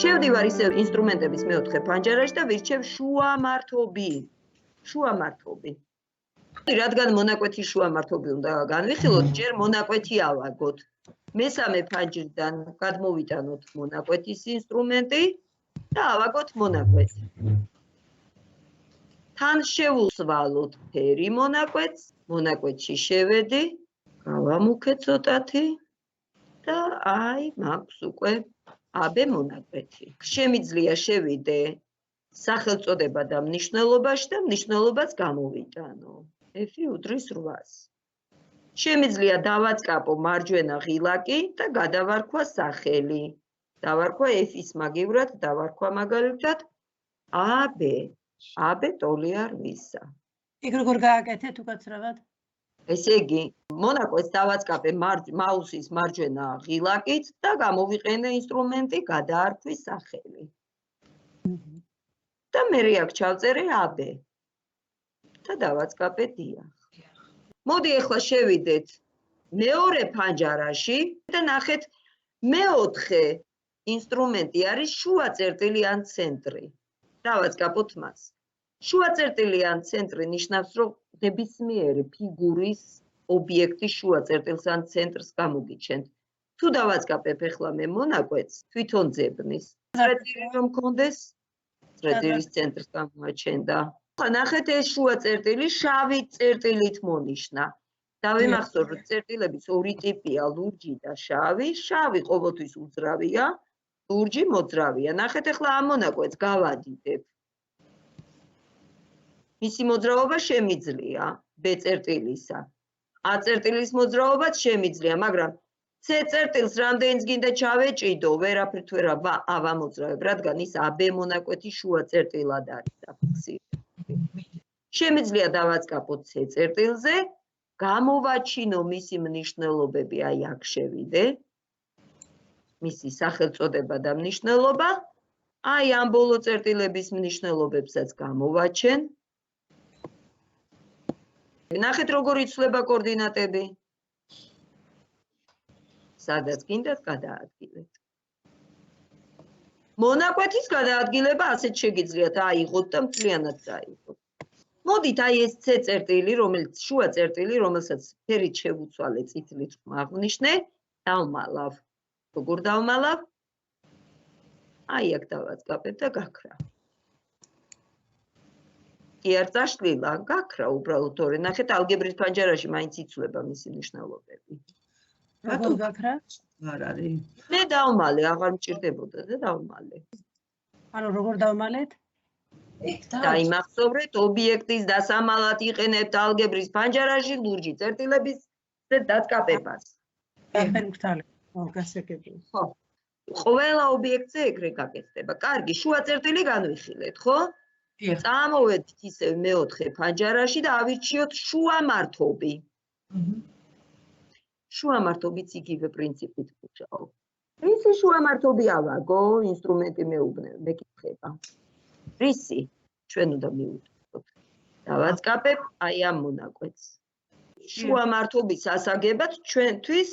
შევდივარ ისე ინსტრუმენტების მეოთხე ფანჯარაში და ვირჩევ შუამართობი. შუამართობი. რადგან მონაკვეთი შუამართობი უნდა განვიხილოთ, ჯერ მონაკვეთი ავაგოთ. მესამე ფანჯრიდან გადმოვიტანოთ მონაკვეთის ინსტრუმენტი და ავაგოთ მონაკვეთი. თან შევუსვალოთ ფერი მონაკვეთს, მონაკვეთში შევედი, გავამუქე ცოტათი და აი მაქვს უკვე აბე მონაკვეთი. შემიძლია შევიდე სახელწოდება და მნიშვნელობაში და მნიშვნელობას გამოვიტანო. F-ი უდრის 8-ს. შემიძლია დავაწყაპო მარჯვენა ღილაკი და გადავარქვა სახელი. დავარქვა F-ის მაგივრად, დავარქვა მაგალითად AB. AB ტოლი არ ვისა. იქ როგორ გააკეთეთ უკაცრავად? ესე იგი, მონაკვეთს დავაწყაპე მაუსის მარჯვენა ღილაკით და გამოვიყენე ინსტრუმენტი გადაარქვის სახელი. და მე აქ ჩავწერე AB. და დავაწყაპე დიახ. მოდი ახლა შევიდეთ მეორე ფანჯარაში და ნახეთ მეოთხე ინსტრუმენტი არის შუა წერტილი ან ცენტრი. დავაწყაპოთ მას. შუა წერტილი ან ცენტრი ნიშნავს, რომ ნებისმიერი ფიგურის ობიექტის შუა წერტილს ან ცენტრს გამოგიჩენთ. თუ დავაწყაპებ ახლა მე მონაკვეთს, თვითონ ძებნის. წერტილი რომ მქონდეს, წერტილის ცენტრს გამოაჩენდა. ახლა ნახეთ ეს შუა წერტილი შავი წერტილით მონიშნა. დავიმახსოვრ, რომ წერტილების ორი ტიპია, ლურჯი და შავი. შავი ყოველთვის უძრავია, ლურჯი მოძრავია. ნახეთ ახლა ამ მონაკვეთს გავადიდებ. მისი მოძრაობა შემიძლია B წერტილისა. A წერტილის მოძრაობაც შემიძლია, მაგრამ C წერტილს რამდენიც გინდა ჩავეჭიდო, ვერაფრით ვერ ავამოძრავებ, რადგან ის AB მონაკვეთის შუა წერტილად არის დაფიქსირებული. შემიძლია დავაწყაპოთ C წერტილზე, გამოვაჩინო მისი მნიშვნელობები, აი აქ შევიდე. მისი სახელწოდება და მნიშვნელობა, აი ამ ბოლო წერტილების მნიშვნელობებსაც გამოვაჩენ. ნახეთ როგორ იცვლება კოორდინატები. სადაც გინდათ გადაადგილეთ. მონაკვეთის გადაადგილება ასეთ შეგიძლიათ აიღოთ და მთლიანად დაიღოთ. მოდით აი ეს C წერტილი, რომელიც შუა წერტილი, რომელსაც ფერით შევუცვალე წითლით აღვნიშნე, დავმალავ. როგორ დავმალავ? აი აქ დავაწყაპებ და გაქრა. კი არ წაშლილა, გაქრა უბრალოდ თორე ნახეთ ალგებრის ფანჯარაში მაინც იცვლება მისი მნიშვნელობები. როგორ გაქრა? არ არის. მე დავმალე, აღარ მჭირდებოდა და დავმალე. ანუ როგორ დავმალეთ? დაიმახსოვრეთ ობიექტის დასამალად იყენებთ ალგებრის ფანჯარაში ლურჯი წერტილების დაწყაპებას. გაფერმქთალე. გასაგებია. ხო. ყველა ობიექტზე ეგრე გაკეთდება. კარგი, შუა წერტილი განვიხილეთ, ხო? წამოვედით ისევ მეოთხე ფანჯარაში და ავირჩიოთ შუამართობი. შუამართობიც იგივე პრინციპით მუშაობ. რისი შუამართობი ავაგო, ინსტრუმენტი მეკითხება. რისი? ჩვენ უნდა მივუწოდოთ. დავაწყაპებ აი ამ მონაკვეთს. შუამართობის ასაგებად ჩვენთვის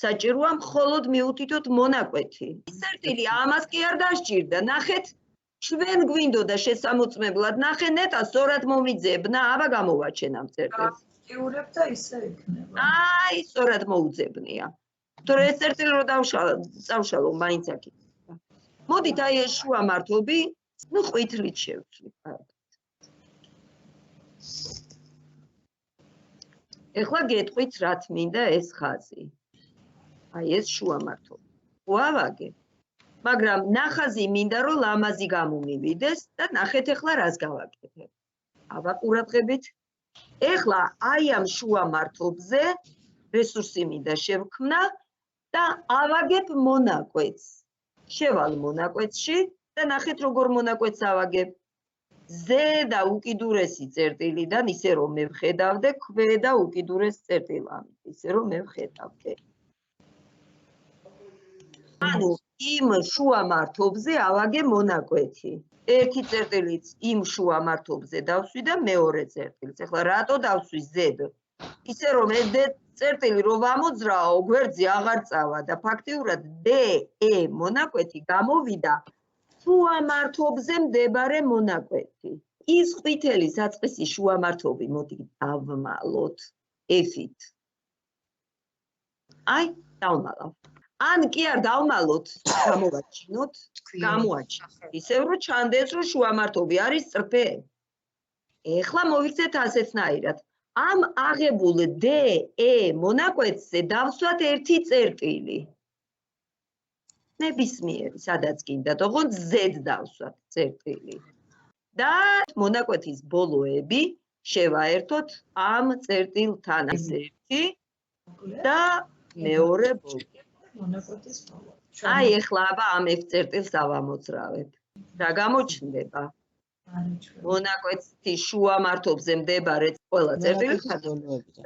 საჭიროა მხოლოდ მივუთითოთ მონაკვეთი. წერტილი ამას კი არ დასჭირდა. ნახეთ, ჩვენ გვინდოდა შესამოწმებლად, ნახე ნეტა სწორად მომიძებნა, აბა გამოვაჩენ ამ წერტილს. გიურებ და ისე იქნება. აი, სწორად მოუძებნია. თორე ეს წერტილი რო დავშალო, მაინც აქ იქნება. მოდით აი ეს შუამართობი, ნუ ყვითლით შევცვლი. ეხლა გეტყვით რა თმინდა ეს ხაზი. აი ეს შუამართობი. ვავაგე. მაგრამ ნახაზი მინდა რომ ლამაზი გამომივიდეს და ნახეთ ახლა რას გავაკეთებ. ავაყურადღებით. ეხლა აი ამ შუამართობზე რესურსი მინდა შევქმნა და ავაგებ მონაკვეთს. შევალ მონაკვეთში და ნახეთ როგორ მონაკვეთს ავაგებ. ზედა უკიდურესი წერტილიდან ისე რომ მე ვხედავდე, ქვედა უკიდურეს წერტილამდე, ისე რომ მე ვხედავდე. ანუ იმ შუამართობზე ავაგე მონაკვეთი. ერთი წერტილიც იმ შუამართობზე დავსვი და მეორე წერტილს. ეხლა რატო დავსვი ზედ? ისე რომ ეს წერტილი რო ვამოძრაო, გვერდზე აღარ წავა და ფაქტიურად DE მონაკვეთი გამოვიდა შუამართობზე მდებარე მონაკვეთი. ის ყვითელი საწყისი შუამართობი, მოდი დავმალოთ F-ით. აი, დავმალავ. ან კი არ დავმალოთ, გამოვაჩინოთ, გამოაჩინოთ. ისევ რომ ჩანდეს, რომ შუამართობი არის წრფე. ეხლა მოვიქცეთ ასეთნაირად. ამ აღებულ DE მონაკვეთზე დავსვათ ერთი წერტილი. ნებისმიერი, სადაც გინდათ, ოღონდ Z დავსვათ წერტილი. და მონაკვეთის ბოლოები შევაერთოთ ამ წერტილთან ერთი და მეორე ბოლო. მონაკვეთის ბოლო. აი ეხლა აბა ამ F წერტილს ავამოძრავებ. რა გამოჩნდება? მონაკვეთის შუამართობზე მდებარე ყველა წერტილი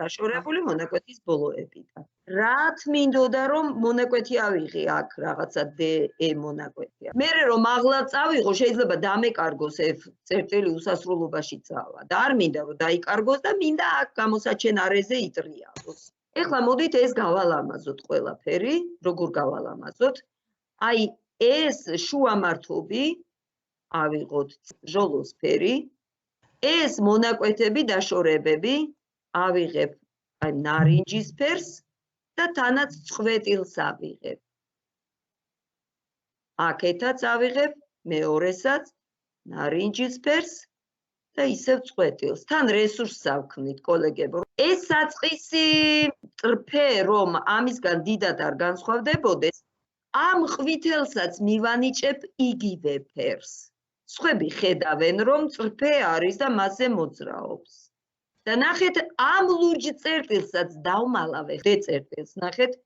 დაშორებული მონაკვეთის ბოლოებიდან. რაც მინდოდა რომ მონაკვეთი ავიღე აქ რაღაცა DE მონაკვეთია. მერე რომ მაღლა წავიღო შეიძლება დამეკარგოს F წერტილი უსასრულობაში წავა და არ მინდა რომ დაიკარგოს და მინდა აქ გამოსაჩენარეზე იტრიალოს. ეხლა მოდით ეს გავალამაზოთ ყველაფერი, როგორ გავალამაზოთ? აი ეს შუამართობი ავიღოთ ჟოლოსფერი, ეს მონაკვეთები დაშორებები ავიღებ აი ნარინჯისფერს და თანაც წყვეტილს ავიღებ. აქეთაც ავიღებ მეორესაც ნარინჯისფერს და ისევ წყვეტილს. თან რესურსს ავქმნით, კოლეგებო. ეს საწყისი წრფე რომ ამისგან დიდად არ განსხვავდებოდეს, ამ ყვითელსაც მივანიჭებ იგივე ფერს. სხვები ხედავენ, რომ წრფე არის და მასზე მოძრაობს. და ნახეთ, ამ ლურჯ წერტილსაც დავმალავ, D წერტილს, ნახეთ,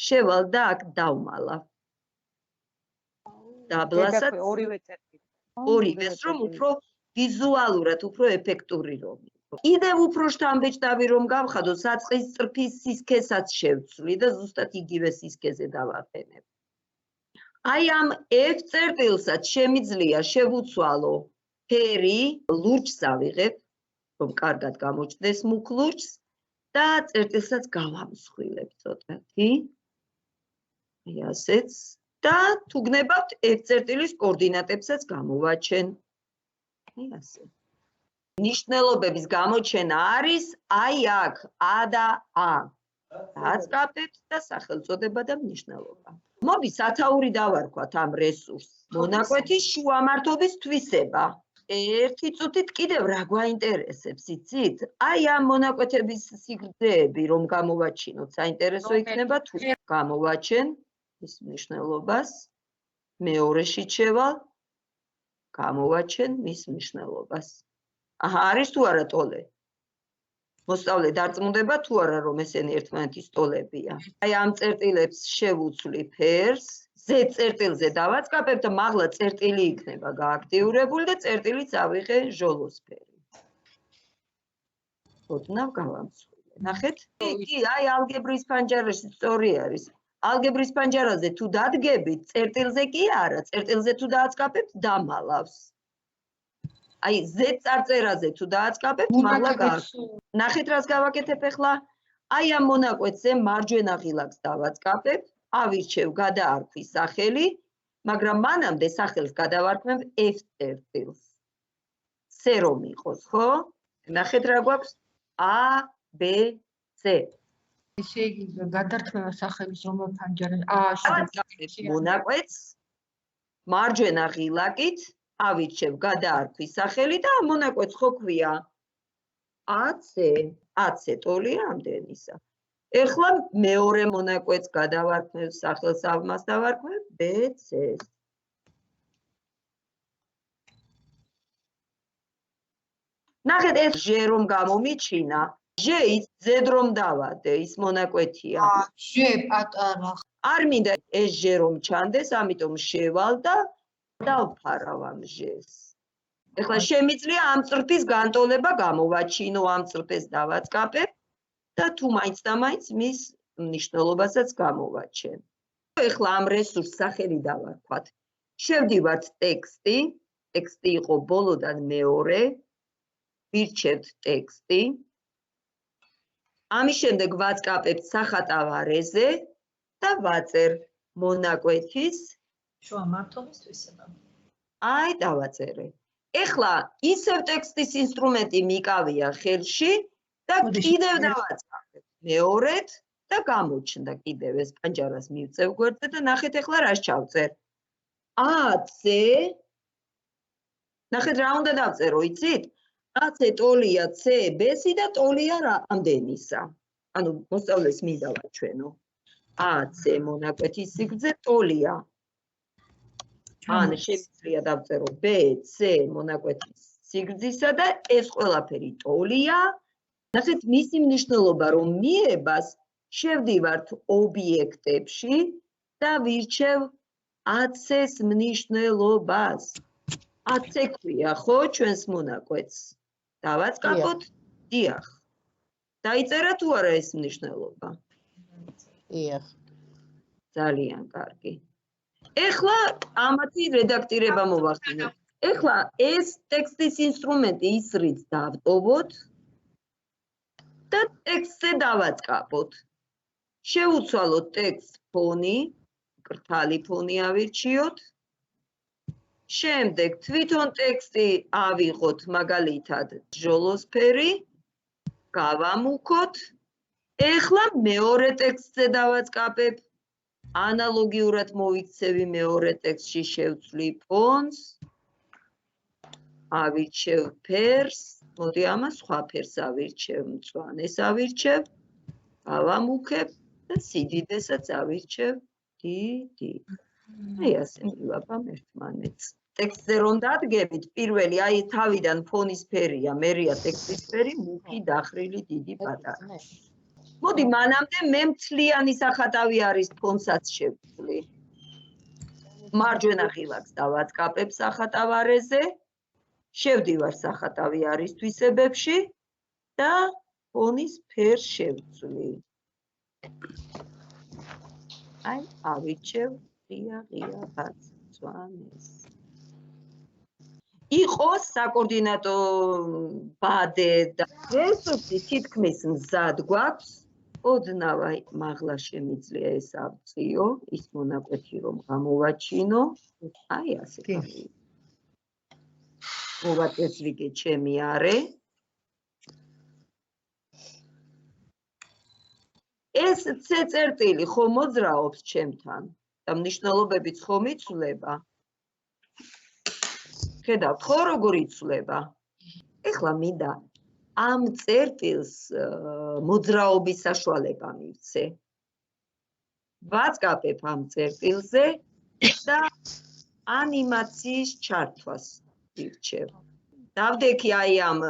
შევალ და აქ დავმალავ. დაბლასაც ორივე წერტილი. ორივეს, რომ უფრო ვიზუალურად, უფრო ეფექტური რომ იყოს. კიდევ უფრო შთამბეჭდავი რომ გავხადო, საწყის წრფის სისქესაც შევცვლი და ზუსტად იგივე სისქეზე დავაყენებ. აი ამ F წერტილსაც შემიძლია შევუცვალო ფერი, ლურჯს ავიღებ, რომ კარგად გამოჩნდეს მუქ ლურჯს და წერტილსაც გავამსხვილებ ცოტათი. აი ასეც და თუ გნებავთ F წერტილის კოორდინატებსაც გამოვაჩენ. აი ასე. ნიშნულობების გამოჩენა არის აი აქ A და A. დააწყაბეთ და სახელწოდება და მნიშვნელობა. მოდი სათაური დავარქვათ ამ რესურსს. მონაკვეთის შუამართობის თვისება. ერთი წუთით კიდევ რა გვაინტერესებს, იცით? აი ამ მონაკვეთების სიგრძეები რომ გამოვაჩინოთ, საინტერესო იქნება თუ გამოვაჩენ ის მნიშვნელობას. მეორეში შევალ, გამოვაჩენ მის მნიშვნელობას. აჰა, არის თუ არა ტოლე? მოსწავლე დარწმუნდება თუ არა რომ ესენი ერთმანეთის ტოლებია. აი ამ წერტილებს შევუცვლი ფერს, Z წერტილზე დავაწყაბებ და მაღლა წერტილი იქნება გააქტიურებული და წერტილიც ავიღე ჟოლოსფერი. ოდნავ გავამსხვილე. ნახეთ? კი, აი ალგებრის პანჯარაში სწორი არის. ალგებრის პანჯარაზე თუ დადგებით, წერტილზე კი არა, წერტილზე თუ დააწყაბებთ, დამალავს. აი Z წარწერაზე თუ დააწყაბებთ, მაღლა გააქვს. ნახეთ რას გავაკეთებ ახლა? აი ამ მონაკვეთზე მარჯვენა ღილაკს დავაწყაბებ, ავირჩევ გადაარქვის სახელი, მაგრამ მანამდე სახელს გადავარქმევ F წერტილს. C რომ იყოს, ხო? ნახეთ რა გვაქვს? A, B, C. ესე იგი გადარქმევა სახელის რომელ პანჯარას მონაკვეთს მარჯვენა ღილაკით ავირჩევ გადაარქვის სახელი და ამ მონაკვეთს ხო ქვია AC, AC ტოლია ამდენისა. ეხლა მეორე მონაკვეთს გადავარქმევ სახელს ამას დავარქმევ BC-ს. ნახეთ ეს J რომ გამომიჩინა, J-იც Z რომ დავადე, ის მონაკვეთია. J პატარა. არ მინდა ეს J რომ ჩანდეს, ამიტომ შევალ და დავფარავ ამ J-ს. ეხლა შემიძლია ამ წრფის განტოლება გამოვაჩინო, ამ წრფეს დავაწყაბებ და თუ მაინც და მაინც მის მნიშვნელობასაც გამოვაჩენ. ეხლა ამ რესურსს სახელი დავარქვათ. შევდივართ ტექსტი, ტექსტი იყო ბოლოდან მეორე, ვირჩევთ ტექსტი. ამის შემდეგ ვაწყაბებთ სახატავარეზე და ვაწერ მონაკვეთის შუამართობის თვისება. აი დავაწერე. ეხლა ისევ ტექსტის ინსტრუმენტი მიკავია ხელში და კიდევ დავაწყავებ მეორედ და გამოჩნდა კიდევ ეს პანჯარას მივწევ გვერდზე და ნახეთ ეხლა რას ჩავწერ. AC ნახეთ რა უნდა დავწერო, იცით? AC ტოლია C B-სი და ტოლია რამდენისა. ანუ მოსწავლეს მინდა ვაჩვენო. AC მონაკვეთის სიგრძე ტოლია. ან შეიძლება დავწერო BC მონაკვეთის სიგრძისა და ეს ყველაფერი ტოლია. ნახეთ მისი მნიშვნელობა რომ მიებას შევდივართ ობიექტებში და ვირჩევ AC-ს მნიშვნელობას. AC ქვია ხო ჩვენს მონაკვეთს. დავაწყაბოთ? დიახ. დაიწერა თუ არა ეს მნიშვნელობა? დიახ. ძალიან კარგი. ეხლა ამათი რედაქტირება მოვახდინოთ. ეხლა ეს ტექსტის ინსტრუმენტი ის რით დავტოვოთ და ტექსტზე დავაწყაბოთ. შევუცვალოთ ტექსტ ფონი, კრთალი ფონი ავირჩიოთ. შემდეგ თვითონ ტექსტი ავიღოთ მაგალითად ჟოლოსფერი, გავამუქოთ. ეხლა მეორე ტექსტზე დავაწყაბებ. ანალოგიურად მოვიქცევი მეორე ტექსტში შევცვლი ფონს. ავირჩევ ფერს, მოდი ამას სხვა ფერს ავირჩევ, მწვანეს ავირჩევ. გავამუქებ და სიდიდესაც ავირჩევ დიდი. აი ასე მივაბამ ერთმანეთს. ტექსტზე რომ დადგებით, პირველი აი თავიდან ფონის ფერია, მერია ტექსტის ფერი, მუქი, დახრილი, დიდი, პატარა. მოდი მანამდე მე მთლიანი სახატავი არის ფონსაც შევცვლი. მარჯვენა ღილაკს დავაწყაბებ სახატავ-არეზე. შევდივარ სახატავი არის თვისებებში და ფონის ფერს შევცვლი. აი ავირჩევ ღია ბაც მწვანეს. იყოს საკოორდინატო ბადე და რესურსი თითქმის მზად გვაქვს. ოდნავ აი მაღლა შემიძლია ეს ავწიო, ის მონაკვეთი რომ გამოვაჩინო. აი ასე კარგი. მოვაწესრიგე ჩემი არე. ეს C წერტილი ხომ მოძრაობს ჩემთან და მნიშვნელობებიც ხომ იცვლება. ხედავთ ხო როგორ იცვლება? ეხლა მინდა ამ წერტილს მოძრაობის საშუალება მივცე. ვაწყაბებ ამ წერტილზე და ანიმაციის ჩართვას ვირჩევ. დავდექი აი ამ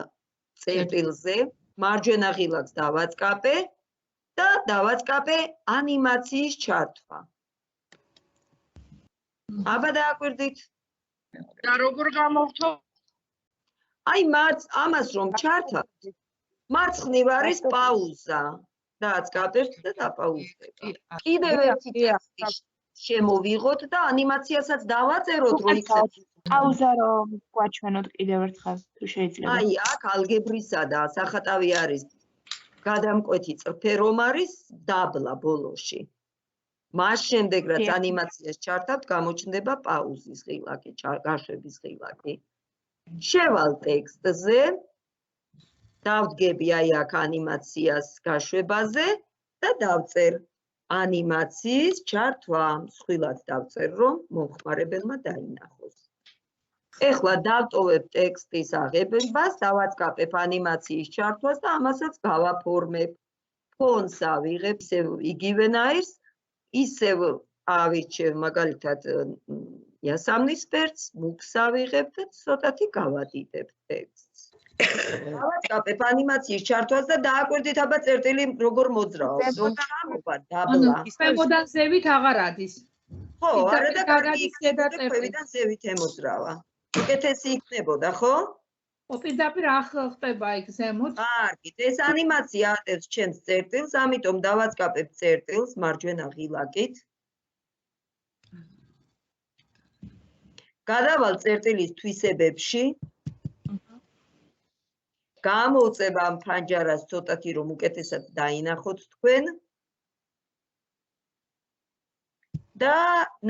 წერტილზე, მარჯვენა ღილაკს დავაწყაბე და დავაწყაბე ანიმაციის ჩართვა. აბა დააკვირდით. და როგორ გამოვთო? აი ამას რომ ჩართავთ, მარცხნივ არის პაუზა. დააწყაბებთ და დაპაუზდება. კიდევ ერთი ტექსტი შემოვიღოთ და ანიმაციასაც დავაწეროთ რომ იქნებ. პაუზა რომ გვაჩვენოთ კიდევ ერთხელ თუ შეიძლება. აი აქ ალგებრისა და სახატავი არის გადამკვეთი წრფე რომ არის დაბლა ბოლოში. მას შემდეგ რაც ანიმაციას ჩართავთ, გამოჩნდება პაუზის ღილაკი, გაშვების ღილაკი. შევალ ტექსტზე, დავდგები აი აქ ანიმაციას გაშვებაზე და დავწერ ანიმაციის ჩართვა. მსხვილად დავწერ რომ მომხმარებელმა დაინახოს. ეხლა დავტოვებ ტექსტის აღებებას, დავაწყაბებ ანიმაციის ჩართვას და ამასაც გავაფორმებ. ფონს ავიღებ ისევ იგივენაირს, ისევ ავირჩევ მაგალითად იასამნისფერს, მუქს ავიღებ და ცოტათი გავადიდებ ტექსტს. დავაწყაბებ ანიმაციის ჩართვას და დააკვირდით აბა წერტილი როგორ მოძრაობს, რომ ჩამოვა დაბლა. ქვემოდან ზევით აღარ ადის. ხო, არა და კარგი იქნება ქვევიდან ზევით ემოძრავა. უკეთესი იქნებოდა, ხო? პირდაპირ ახ ხდება იქ ზემოთ. კარგი, ეს ანიმაცია ატევს ჩემს წერტილს, ამიტომ დავაწყაბებ წერტილს მარჯვენა ღილაკით. გადავალ წერტილის თვისებებში. გამოვწევ ამ ფანჯარას ცოტათი რომ უკეთესად დაინახოთ თქვენ. და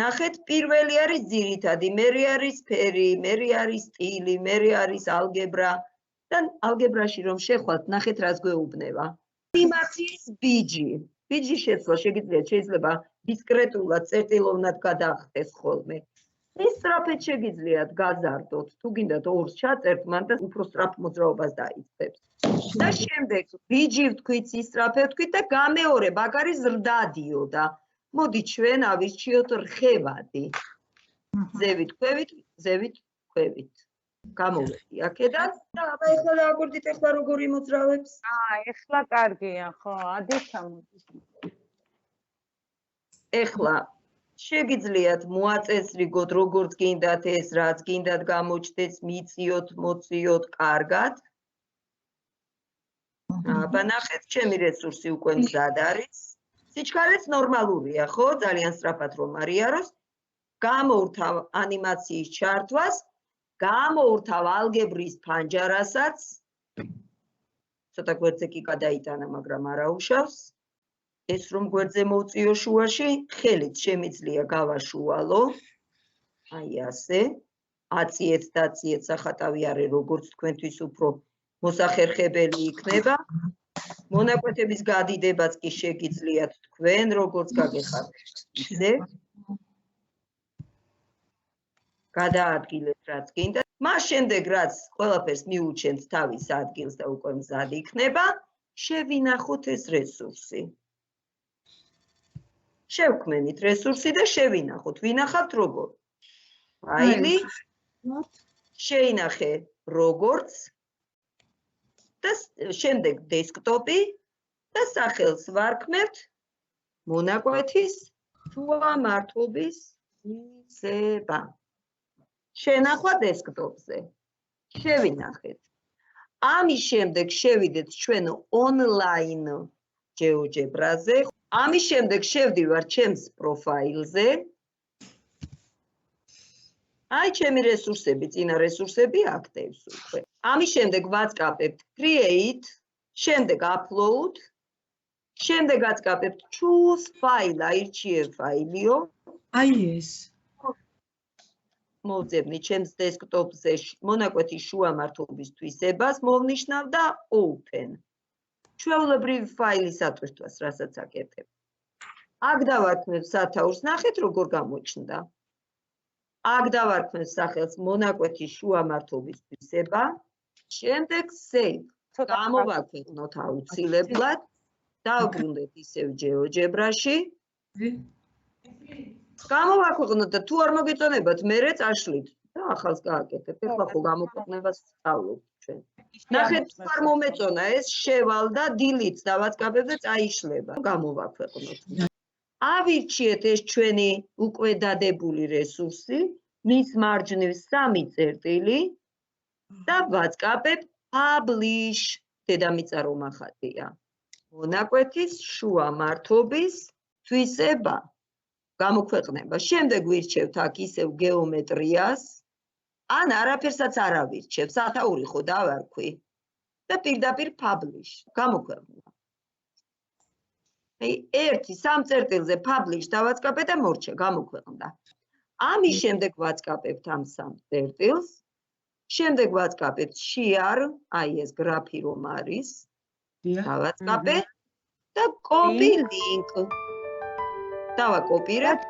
ნახეთ პირველი არის ძირითადი, მერე არის ფერი, მერე არის სტილი, მერე არის ალგებრა და ალგებრაში რომ შეხვალთ, ნახეთ რას გვეუბნება. ანიმაციის ბიჯი. ბიჯის შეცვლა შეიძლება დისკრეტულად, წერტილოვნად გადაახტეს ხოლმე. ის სწრაფად შეგიძლიათ გაზარდოთ, თუ გინდათ ორს ჩაწერთ, მან და უფრო სწრაფ მოძრაობას დაიწყებს. და შემდეგ ბიჯი ვთქვით, ისწრაფე ვთქვით და გამეორებ, აქ არის ზრდადიო და მოდით ჩვენ ავირჩიოთ რხევადი. ზევით ქვევით. გამოვედი აქედან და აბა ეხლა დააკვირდით ეხლა როგორ იმოძრავებს. ეხლა კარგია, ხო, ადი ჩამოდის. ეხლა შეგიძლიათ მოაწესრიგოთ როგორც გინდათ ეს, რაც გინდათ გამოჩნდეს, მიწიოთ, მოციოთ კარგად. აბა ნახეთ, ჩემი რესურსი უკვე მზად არის. სიჩქარეც ნორმალურია, ხო? ძალიან სწრაფად რომ არიაროს. გამოვრთავ ანიმაციის ჩართვას, გამოვრთავ ალგებრის ფანჯარასაც. ცოტა გვერდზე კი გადაიტანა, მაგრამ არა უშავს. ეს რომ გვერდზე მოვწიო შუაში, ხელით შემიძლია გავაშუალო. აი ასე. აწიეთ და აწიეთ სახატავი არის, როგორც თქვენთვის უფრო მოსახერხებელი იქნება. მონაკვეთების გადიდებაც კი შეგიძლიათ თქვენ, როგორც გაგეხართ ისე. გადაადგილეთ რაც გინდა. მას შემდეგ რაც ყველაფერს მიუჩენთ თავის ადგილს და უკვე მზად იქნება, შევინახოთ ეს რესურსი. შევქმნით რესურსი და შევინახოთ. ვინახავთ როგორ? ფაილი, შეინახე როგორც და შემდეგ დესკტოპი და სახელს ვარქმევთ მონაკვეთის შუამართობის მიღება. შენახვა დესკტოპზე. შევინახეთ. ამის შემდეგ შევიდეთ ჩვენ ონლაინ GeoGebra-ზე. ამის შემდეგ შევდივარ ჩემს პროფაილზე. აი ჩემი რესურსები, წინა რესურსები აქტივს უკვე. ამის შემდეგ ვაწყაპებთ create, შემდეგ upload, შემდეგ აწყაპებთ choose file, აირჩიე ფაილიო. აი ეს. მოვძებნი ჩემს დესკტოპზე მონაკვეთის შუამართობის თვისებას, მოვნიშნავ და open. ჩვეულებრივი ფაილის ატვირთვას, რასაც აკეთებ. აქ დავარქმევ სათაურს, ნახეთ როგორ გამოჩნდა. აქ დავარქმევ სახელს მონაკვეთის შუამართობის თვისება. შემდეგ save. გამოვაქვეყნოთ აუცილებლად. დავბრუნდეთ ისევ GeoGebra-ში. გამოვაქვეყნოთ და თუ არ მოგეწონებათ, მერე წაშლით და ახალს გააკეთებთ. ეხლა ხო გამოქვეყნებას ვსწავლობთ ჩვენ. ნახეთ, თუ არ მომეწონა ეს, შევალ და delete დავაწყაბებ და წაიშლება. გამოვაქვეყნოთ. ავირჩიეთ ეს ჩვენი უკვე დადებული რესურსი, მის მარჯვნივ 3 წერტილი და ვაწყაბებ publish. დედამიწა რომ ახატია. მონაკვეთის შუამართობის თვისება. გამოქვეყნება. შემდეგ ვირჩევთ აქ ისევ გეომეტრიას. ან არაფერსაც არ ავირჩევ, სათაური ხო დავარქვი. და პირდაპირ publish. გამოქვეყნება. აი, 1-3 წერტილზე publish დავაწყაბე და მორჩა, გამოქვეყნდა. ამის შემდეგ ვაწყაბებთ ამ 3 წერტილს. შემდეგ ვაწყაბებთ share, აი ეს გრაფი რომ არის. დავაწყაბე და copy link. დავაკოპირებ